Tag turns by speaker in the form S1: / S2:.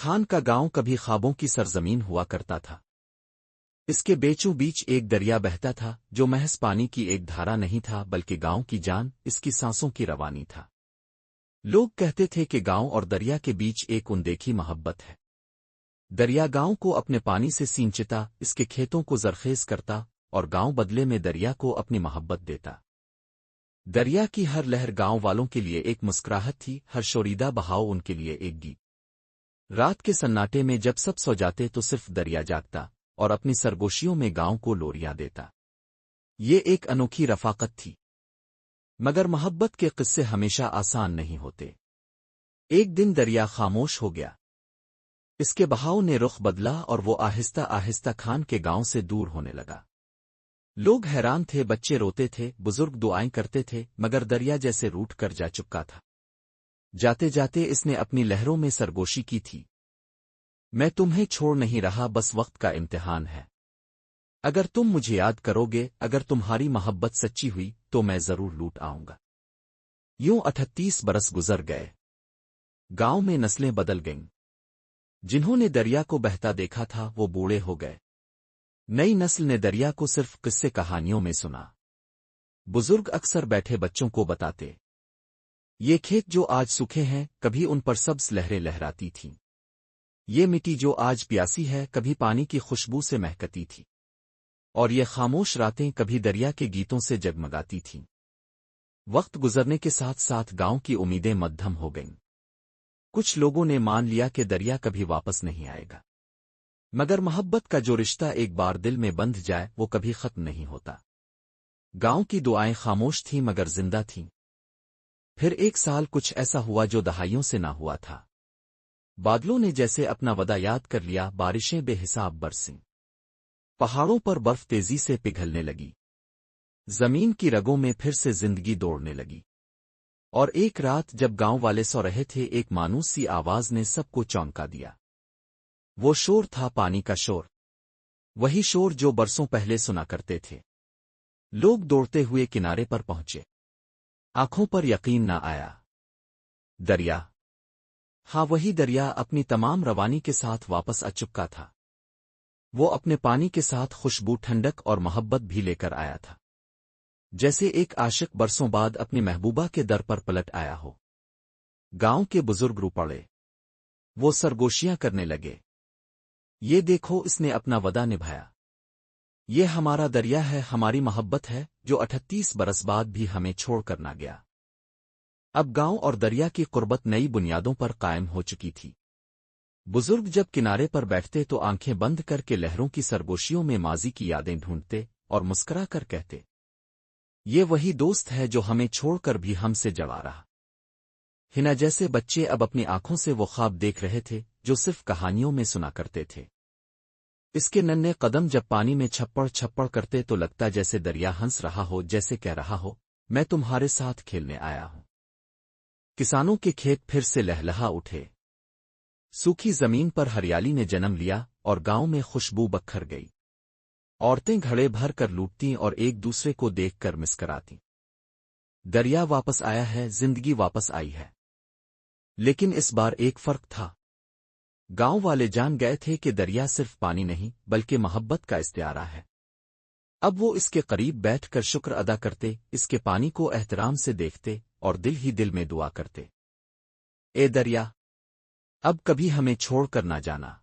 S1: خان کا گاؤں کبھی خوابوں کی سرزمین ہوا کرتا تھا۔ اس کے بیچوں بیچ ایک دریا بہتا تھا جو محض پانی کی ایک دھارا نہیں تھا بلکہ گاؤں کی جان، اس کی سانسوں کی روانی تھا۔ لوگ کہتے تھے کہ گاؤں اور دریا کے بیچ ایک اندیکھی محبت ہے۔ دریا گاؤں کو اپنے پانی سے سینچتا، اس کے کھیتوں کو زرخیز کرتا، اور گاؤں بدلے میں دریا کو اپنی محبت دیتا۔ دریا کی ہر لہر گاؤں والوں کے لیے ایک مسکراہٹ تھی، ہر شوریدہ بہاؤ ان کے لیے ایک گیت۔ رات کے سناٹے میں جب سب سو جاتے تو صرف دریا جاگتا اور اپنی سرگوشیوں میں گاؤں کو لوریاں دیتا۔ یہ ایک انوکھی رفاقت تھی۔ مگر محبت کے قصے ہمیشہ آسان نہیں ہوتے۔ ایک دن دریا خاموش ہو گیا۔ اس کے بہاؤ نے رخ بدلا اور وہ آہستہ آہستہ خان کے گاؤں سے دور ہونے لگا۔ لوگ حیران تھے، بچے روتے تھے، بزرگ دعائیں کرتے تھے، مگر دریا جیسے روٹ کر جا چکا تھا۔ جاتے جاتے اس نے اپنی لہروں میں سرگوشی کی تھی، میں تمہیں چھوڑ نہیں رہا، بس وقت کا امتحان ہے۔ اگر تم مجھے یاد کرو گے، اگر تمہاری محبت سچی ہوئی تو میں ضرور لوٹ آؤں گا۔ یوں 38 برس گزر گئے۔ گاؤں میں نسلیں بدل گئیں۔ جنہوں نے دریا کو بہتا دیکھا تھا وہ بوڑھے ہو گئے۔ نئی نسل نے دریا کو صرف قصے کہانیوں میں سنا۔ بزرگ اکثر بیٹھے بچوں کو بتاتے، یہ کھیت جو آج سوکھے ہیں کبھی ان پر سبز لہریں لہراتی تھیں۔ یہ مٹی جو آج پیاسی ہے کبھی پانی کی خوشبو سے مہکتی تھی۔ اور یہ خاموش راتیں کبھی دریا کے گیتوں سے جگمگاتی تھیں۔ وقت گزرنے کے ساتھ ساتھ گاؤں کی امیدیں مدھم ہو گئیں۔ کچھ لوگوں نے مان لیا کہ دریا کبھی واپس نہیں آئے گا، مگر محبت کا جو رشتہ ایک بار دل میں بندھ جائے وہ کبھی ختم نہیں ہوتا۔ گاؤں کی دعائیں خاموش تھیں مگر زندہ تھیں۔ پھر ایک سال کچھ ایسا ہوا جو دہائیوں سے نہ ہوا تھا۔ بادلوں نے جیسے اپنا وعدہ یاد کر لیا، بارشیں بے حساب برسیں۔ پہاڑوں پر برف تیزی سے پگھلنے لگی۔ زمین کی رگوں میں پھر سے زندگی دوڑنے لگی۔ اور ایک رات جب گاؤں والے سو رہے تھے، ایک مانوس سی آواز نے سب کو چونکا دیا۔ وہ شور تھا پانی کا شور، وہی شور جو برسوں پہلے سنا کرتے تھے۔ لوگ دوڑتے ہوئے کنارے پر پہنچے۔ آنکھوں پر یقین نہ آیا۔ دریا! ہاں، وہی دریا اپنی تمام روانی کے ساتھ واپس آ چکا تھا۔ وہ اپنے پانی کے ساتھ خوشبو، ٹھنڈک اور محبت بھی لے کر آیا تھا، جیسے ایک عاشق برسوں بعد اپنی محبوبہ کے در پر پلٹ آیا ہو۔ گاؤں کے بزرگ رو پڑے۔ وہ سرگوشیاں کرنے لگے، یہ دیکھو، اس نے اپنا وعدہ نبھایا۔ یہ ہمارا دریا ہے، ہماری محبت ہے، جو 38 برس بعد بھی ہمیں چھوڑ کر نہ گیا۔ اب گاؤں اور دریا کی قربت نئی بنیادوں پر قائم ہو چکی تھی۔ بزرگ جب کنارے پر بیٹھتے تو آنکھیں بند کر کے لہروں کی سرگوشیوں میں ماضی کی یادیں ڈھونڈتے اور مسکرا کر کہتے، یہ وہی دوست ہے جو ہمیں چھوڑ کر بھی ہم سے جڑا رہا۔ ہنا جیسے بچے اب اپنی آنکھوں سے وہ خواب دیکھ رہے تھے جو صرف کہانیوں میں سنا کرتے تھے۔ اس کے ننھے قدم جب پانی میں چھپڑ چھپڑ کرتے تو لگتا جیسے دریا ہنس رہا ہو، جیسے کہہ رہا ہو، میں تمہارے ساتھ کھیلنے آیا ہوں۔ کسانوں کے کھیت پھر سے لہلہا اٹھے۔ سوکھی زمین پر ہریالی نے جنم لیا اور گاؤں میں خوشبو بکھر گئی۔ عورتیں گھڑے بھر کر لوٹتیں اور ایک دوسرے کو دیکھ کر مسکراتیں۔ دریا واپس آیا ہے، زندگی واپس آئی ہے۔ لیکن اس بار ایک فرق تھا۔ گاؤں والے جان گئے تھے کہ دریا صرف پانی نہیں بلکہ محبت کا استعارہ ہے۔ اب وہ اس کے قریب بیٹھ کر شکر ادا کرتے، اس کے پانی کو احترام سے دیکھتے اور دل ہی دل میں دعا کرتے، اے دریا! اب کبھی ہمیں چھوڑ کر نہ جانا۔